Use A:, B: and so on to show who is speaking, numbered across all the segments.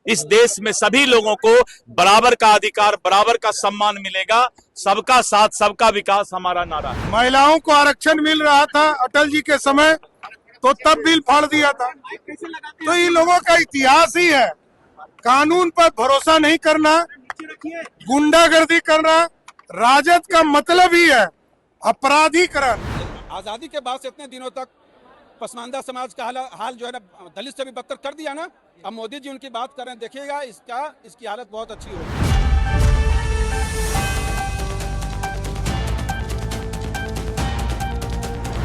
A: इस देश में सभी लोगों को बराबर का अधिकार, बराबर का सम्मान मिलेगा। सबका साथ, सबका विकास हमारा नारा है।
B: महिलाओं को आरक्षण मिल रहा था अटल जी के समय, तो तब बिल फाड़ दिया था। तो ये लोगों का इतिहास ही है, कानून पर भरोसा नहीं करना, गुंडागर्दी करना। राजद का मतलब ही है अपराधीकरण।
C: आजादी के बाद से इतने दिनों तक पसमानदा समाज का हाल जो है ना, दलित से भी बदतर कर दिया ना। अब मोदी जी उनकी बात कर रहे हैं, देखिएगा इसकी हालत बहुत अच्छी होगी।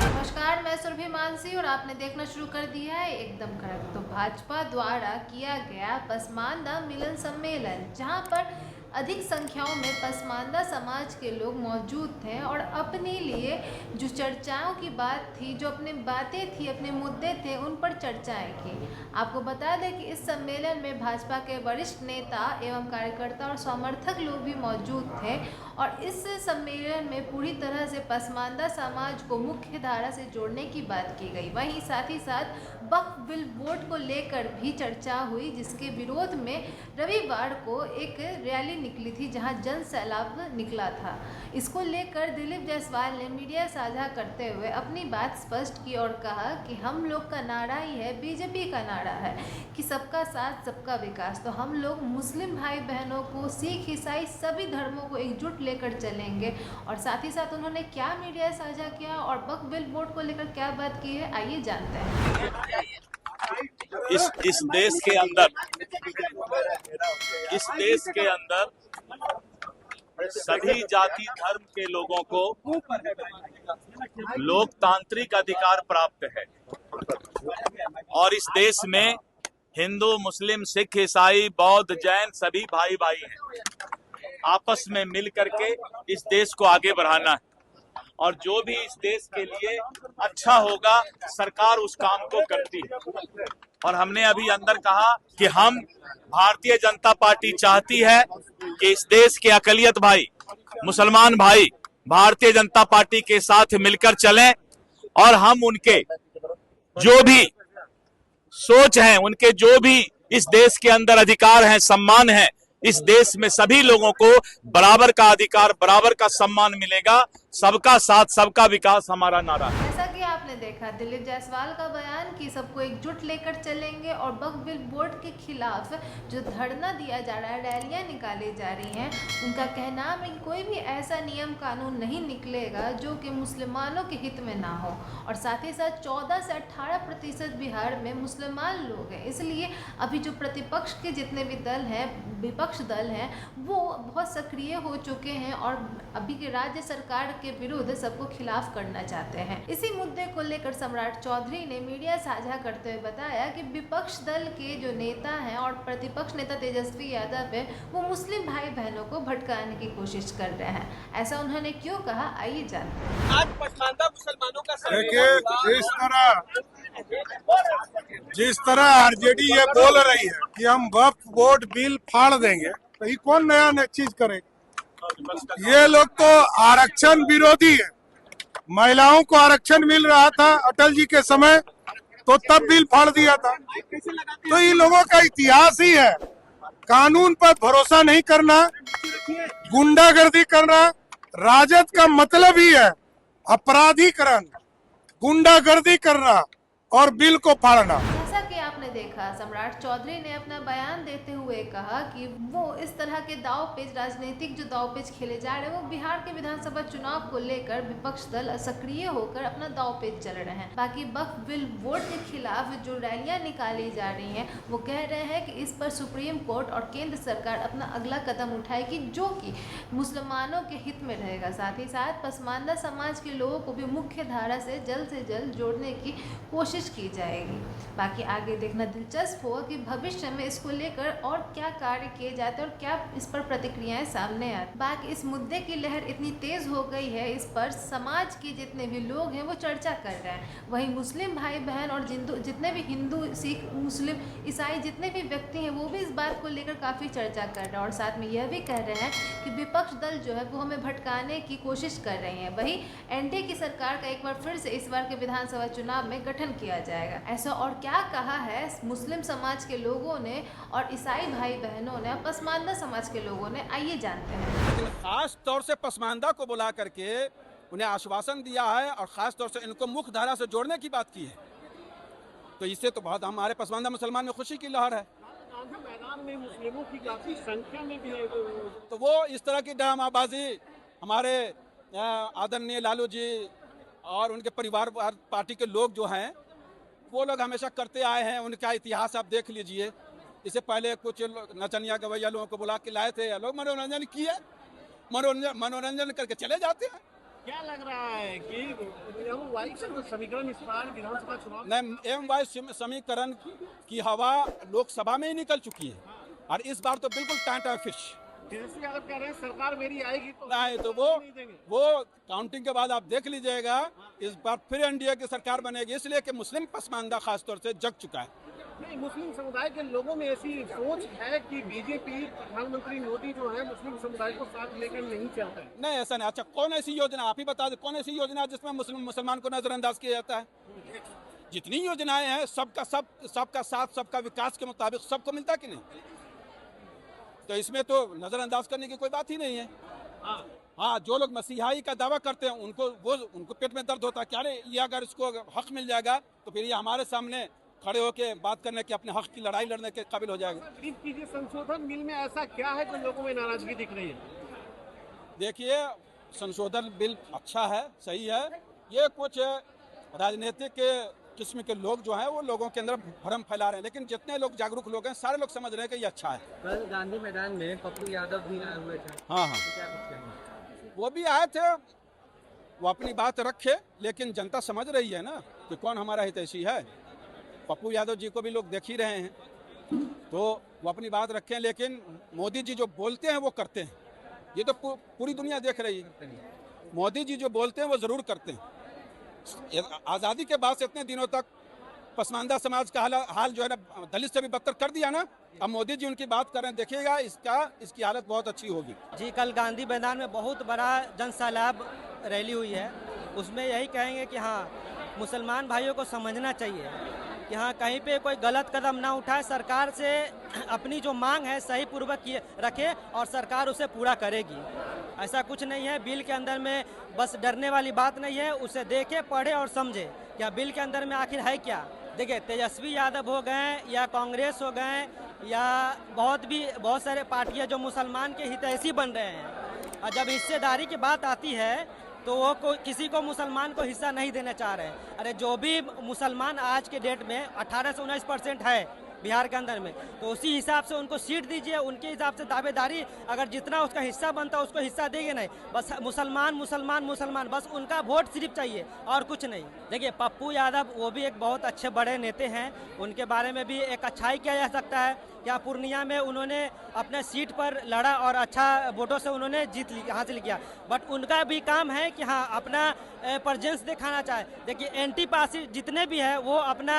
D: नमस्कार, मैं सुरभि मानसी और आपने देखना शुरू कर दिया है एकदम कड़क। तो भाजपा द्वारा किया गया पसमानदा मिलन सम्मेलन, जहां पर अधिक संख्याओं में पसमानदा समाज के लोग मौजूद थे और अपने लिए जो चर्चाओं की बात थी, जो अपनी बातें थी, अपने मुद्दे थे, उन पर चर्चाएं की। आपको बता दें कि इस सम्मेलन में भाजपा के वरिष्ठ नेता एवं कार्यकर्ता और समर्थक लोग भी मौजूद थे और इस सम्मेलन में पूरी तरह से पसमानदा समाज को मुख्य धारा से जोड़ने की बात की गई। वहीं साथ ही साथ वक्फ बिल वोट को लेकर भी चर्चा हुई, जिसके विरोध में रविवार को एक रैली निकली थी, जहां जन सैलाब निकला था। इसको लेकर दिलीप जायसवाल ने मीडिया साझा करते हुए अपनी बात स्पष्ट की और कहा कि हम लोग का नारा ही है, बीजेपी का नारा है कि सबका साथ, सबका विकास। तो हम लोग मुस्लिम भाई बहनों को, सिख ईसाई सभी धर्मों को एकजुट लेकर चलेंगे। और साथ ही साथ उन्होंने क्या मीडिया साझा किया और वक्फ बिल वोट को लेकर क्या बात की है, आइए जानते हैं।
A: इस देश के अंदर सभी जाति धर्म के लोगों को लोकतांत्रिक अधिकार प्राप्त है और इस देश में हिंदू, मुस्लिम, सिख, ईसाई, बौद्ध, जैन सभी भाई भाई हैं। आपस में मिल करके इस देश को आगे बढ़ाना है और जो भी इस देश के लिए अच्छा होगा, सरकार उस काम को करती है। और हमने अभी अंदर कहा कि हम भारतीय जनता पार्टी चाहती है कि इस देश के अकलियत भाई, मुसलमान भाई भारतीय जनता पार्टी के साथ मिलकर चलें और हम उनके जो भी सोच है, उनके जो भी इस देश के अंदर अधिकार हैं, सम्मान है, इस देश में सभी लोगों को बराबर का अधिकार, बराबर का सम्मान मिलेगा। सबका साथ, सबका विकास हमारा नारा है।
D: जैसा कि आपने देखा दिलीप जायसवाल का बयान कि सबको एकजुट लेकर चलेंगे और वक्फ बिल बोर्ड के खिलाफ जो धरना दिया जा रहा है, रैलियां निकाली जा रही हैं, उनका कहना है कि कोई भी ऐसा नियम कानून नहीं निकलेगा जो कि मुसलमानों के हित में ना हो। और साथ ही साथ 14 से 18% बिहार में मुसलमान लोग हैं, इसलिए अभी जो प्रतिपक्ष के जितने भी दल हैं, विपक्ष दल हैं, वो बहुत सक्रिय हो चुके हैं और अभी के राज्य सरकार के विरुद्ध सबको खिलाफ करना चाहते हैं। इसी मुद्दे को लेकर सम्राट चौधरी ने मीडिया साझा करते हुए बताया कि विपक्ष दल के जो नेता हैं और प्रतिपक्ष नेता तेजस्वी यादव है, वो मुस्लिम भाई बहनों को भटकाने की कोशिश कर रहे हैं। ऐसा उन्होंने क्यों कहा, आइए जानते हैं।
C: आज पसमानदा मुसलमानों का
B: देखिए, जिस तरह आरजेडी ये बोल रही है कि हम वक्फ बोर्ड बिल फाड़ देंगे, तो ये कौन नया चीज करेगा? ये लोग तो आरक्षण विरोधी है। महिलाओं को आरक्षण मिल रहा था अटल जी के समय, तो तब बिल फाड़ दिया था। तो ये लोगों का इतिहास ही है, कानून पर भरोसा नहीं करना, गुंडागर्दी करना। राजद का मतलब ही है अपराधीकरण, गुंडागर्दी करना और बिल को फाड़ना।
D: जैसा कि आपने देखा, सम्राट चौधरी ने अपना बयान देते हुए कहा कि वो इस तरह के दावपेच, राजनीतिक जो दावपेच खेले जा रहे हैं, वो बिहार के विधानसभा चुनाव को लेकर विपक्ष दल सक्रिय होकर अपना दावपेच चल रहे हैं। बाकी वक्फ बिल वोट के खिलाफ जो रैलियां निकाली जा रही हैं, वो कह रहे हैं कि इस पर सुप्रीम कोर्ट और केंद्र सरकार अपना अगला कदम उठाएगी, जो कि मुसलमानों के हित में रहेगा। साथ ही साथ पसमानदा समाज के लोगों को भी मुख्य धारा से जल्द जोड़ने की कोशिश की जाएगी। बाकी आगे देखना दिलचस्प होगा कि भविष्य में इसको लेकर और क्या कार्य किए जाते हैं और क्या इस पर प्रतिक्रियाएं सामने आती। बाकी इस मुद्दे की लहर इतनी तेज हो गई है, इस पर समाज के जितने भी लोग हैं वो चर्चा कर रहे हैं। वहीं मुस्लिम भाई बहन और जितने भी हिंदू, सिख, मुस्लिम, ईसाई जितने भी व्यक्ति हैं, वो भी इस बात को लेकर काफ़ी चर्चा कर रहे हैं और साथ में यह भी कह रहे हैं कि विपक्ष दल जो है वो हमें भटकाने की कोशिश कर रही हैं। वहीं एनडीए की सरकार का एक बार फिर से इस बार के विधानसभा चुनाव में गठन किया जाएगा। ऐसा और क्या कहा है मुस्लिम समाज के लोगों ने और ईसाई भाई बहनों ने, पसमानदा समाज के लोगों ने, आइए जानते हैं।
C: लेकिन खास तौर से पसमानदा को बुला करके उन्हें आश्वासन दिया है और ख़ास तौर से इनको मुख्य धारा से जोड़ने की बात की है, तो इससे तो बहुत हमारे पसमानदा मुसलमान में खुशी की लहर है।
E: गांधी मैदान में मुस्लिमों की काफी संख्या में भी है।
C: तो वो इस तरह की ड्रामाबाजी हमारे आदरणीय लालू जी और उनके परिवार पार्टी के लोग जो हैं वो लोग हमेशा करते आए हैं। उनका इतिहास आप देख लीजिए। इससे पहले कुछ नचनिया गवैया लोगों को बुला के लाए थे, लोग मनोरंजन किए, मनोरंजन करके चले जाते हैं।
E: क्या लग रहा है कि वाई समीकरण इस बार विधानसभा चुनाव
C: नहीं, एम वाई समीकरण की हवा लोकसभा में ही निकल चुकी है और इस बार तो बिल्कुल टाटा फिश।
E: तेजस्वी यादव कह रहे हैं सरकार मेरी आएगी तो
C: नहीं, तो वो काउंटिंग के बाद आप देख लीजिएगा, इस बार फिर एनडीए की सरकार बनेगी, इसलिए कि मुस्लिम पसमानदा खास तौर से जग चुका है।
E: नहीं, मुस्लिम समुदाय के लोगों में ऐसी सोच है कि बीजेपी, प्रधानमंत्री मोदी जो है मुस्लिम समुदाय को साथ लेकर नहीं चलता है।
C: नहीं, ऐसा नहीं। अच्छा, कौन ऐसी योजना, आप ही बता दें, कौन ऐसी योजना जिसमें मुसलमान को नजरअंदाज किया जाता है? जितनी योजनाएं हैं सबका साथ सबका विकास के मुताबिक सबको मिलता कि नहीं? तो इसमें तो नजरअंदाज करने की कोई बात ही नहीं है। हाँ, जो लोग मसीहाई का दावा करते हैं उनको पेट में दर्द होता है, क्या रे ये अगर इसको हक मिल जाएगा तो फिर ये हमारे सामने खड़े होके बात करने के, अपने हक की लड़ाई लड़ने के काबिल हो जाएगा।
E: कीजिए, संशोधन बिल में ऐसा क्या है जो लोगों में नाराजगी दिख रही है?
C: देखिए, संशोधन बिल अच्छा है, सही है। ये कुछ राजनीतिक किस्म के लोग जो हैं वो लोगों के अंदर भ्रम फैला रहे हैं, लेकिन जितने लोग जागरूक लोग हैं सारे लोग समझ रहे हैं कि ये अच्छा है।
F: कल गांधी मैदान में पप्पू यादव भी आए हुए थे।
C: हाँ,
F: क्या कुछ कहेंगे?
C: वो भी आए थे, वो अपनी बात रखे, लेकिन जनता समझ रही है ना कि कौन हमारा हितैषी है। पप्पू यादव जी को भी लोग देख ही रहे हैं, तो वो अपनी बात रखें, लेकिन मोदी जी जो बोलते हैं वो करते हैं, ये तो पूरी दुनिया देख रही है। मोदी जी जो बोलते हैं वो ज़रूर करते हैं। आज़ादी के बाद से इतने दिनों तक पसमानदा समाज का हाल जो है ना दलित से भी बदतर कर दिया ना, अब मोदी जी उनकी बात कर रहे हैं, देखिएगा इसकी हालत बहुत अच्छी होगी।
F: जी, कल गांधी मैदान में बहुत बड़ा जनसैलाब रैली हुई है, उसमें यही कहेंगे कि हाँ, मुसलमान भाइयों को समझना चाहिए कि हाँ, कहीं पे कोई गलत कदम ना उठाए, सरकार से अपनी जो मांग है सही पूर्वक रखे और सरकार उसे पूरा करेगी। ऐसा कुछ नहीं है बिल के अंदर में, बस डरने वाली बात नहीं है, उसे देखे, पढ़े और समझे क्या बिल के अंदर में आखिर है क्या। देखिए, तेजस्वी यादव हो गए या कांग्रेस हो गए या बहुत सारे पार्टियां जो मुसलमान के हितैषी बन रहे हैं, और जब हिस्सेदारी की बात आती है तो वो किसी को मुसलमान को हिस्सा नहीं देना चाह रहे हैं। अरे जो भी मुसलमान आज के डेट में 18 से 19% है बिहार के अंदर में, तो उसी हिसाब से उनको सीट दीजिए, उनके हिसाब से दावेदारी, अगर जितना उसका हिस्सा बनता है उसको हिस्सा देंगे नहीं, बस मुसलमान मुसलमान मुसलमान, बस उनका वोट सिर्फ चाहिए और कुछ नहीं। देखिए, पप्पू यादव वो भी एक बहुत अच्छे बड़े नेता हैं, उनके बारे में भी एक अच्छाई किया जा सकता है। क्या पूर्णिया में उन्होंने अपने सीट पर लड़ा और अच्छा वोटों से उन्होंने हासिल किया, बट उनका भी काम है कि हाँ, अपना प्रेजेंस दिखाना चाहे। देखिए, एंटी पार्टी जितने भी हैं वो अपना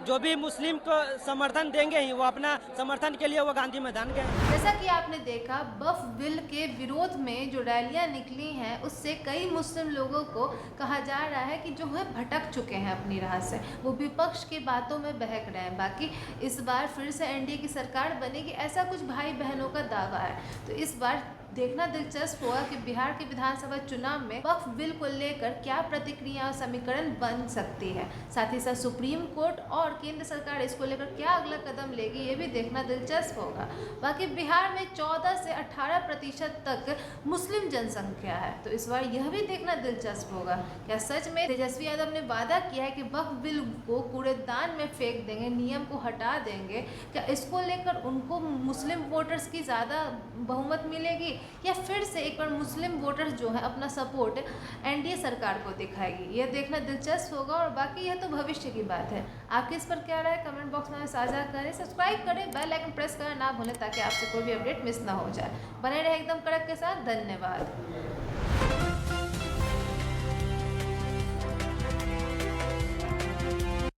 F: जो भी मुस्लिम को समर्थन देंगे ही, वो अपना समर्थन के लिए वो गांधी मैदान गए।
D: जैसा कि आपने देखा, वक्फ बिल के विरोध में जो रैलियां निकली हैं उससे कई मुस्लिम लोगों को कहा जा रहा है कि जो है भटक चुके हैं अपनी राह से, वो विपक्ष की बातों में बहक रहे हैं। बाकी इस बार फिर से एनडीए की सरकार बनेगी, ऐसा कुछ भाई बहनों का दावा है। तो इस बार देखना दिलचस्प होगा कि बिहार के विधानसभा चुनाव में वक्फ बिल को लेकर क्या प्रतिक्रिया और समीकरण बन सकती है। साथ ही साथ सुप्रीम कोर्ट और केंद्र सरकार इसको लेकर क्या अगला कदम लेगी, ये भी देखना दिलचस्प होगा। बाकी बिहार में 14 से 18% तक मुस्लिम जनसंख्या है, तो इस बार यह भी देखना दिलचस्प होगा क्या सच में तेजस्वी यादव ने वादा किया है कि वक्फ बिल को कूड़ेदान में फेंक देंगे, नियम को हटा देंगे। क्या इसको लेकर उनको मुस्लिम वोटर्स की ज़्यादा बहुमत मिलेगी या फिर से एक बार मुस्लिम वोटर्स जो है अपना सपोर्ट एनडीए सरकार को दिखाएगी, यह देखना दिलचस्प होगा। और बाकी यह तो भविष्य की बात है। आपके इस पर क्या राय, कमेंट बॉक्स में साझा करें, सब्सक्राइब करें, बेल आइकन प्रेस करना ना भूलें ताकि आपसे कोई भी अपडेट मिस ना हो जाए। बने रहे एकदम कड़क के साथ। धन्यवाद।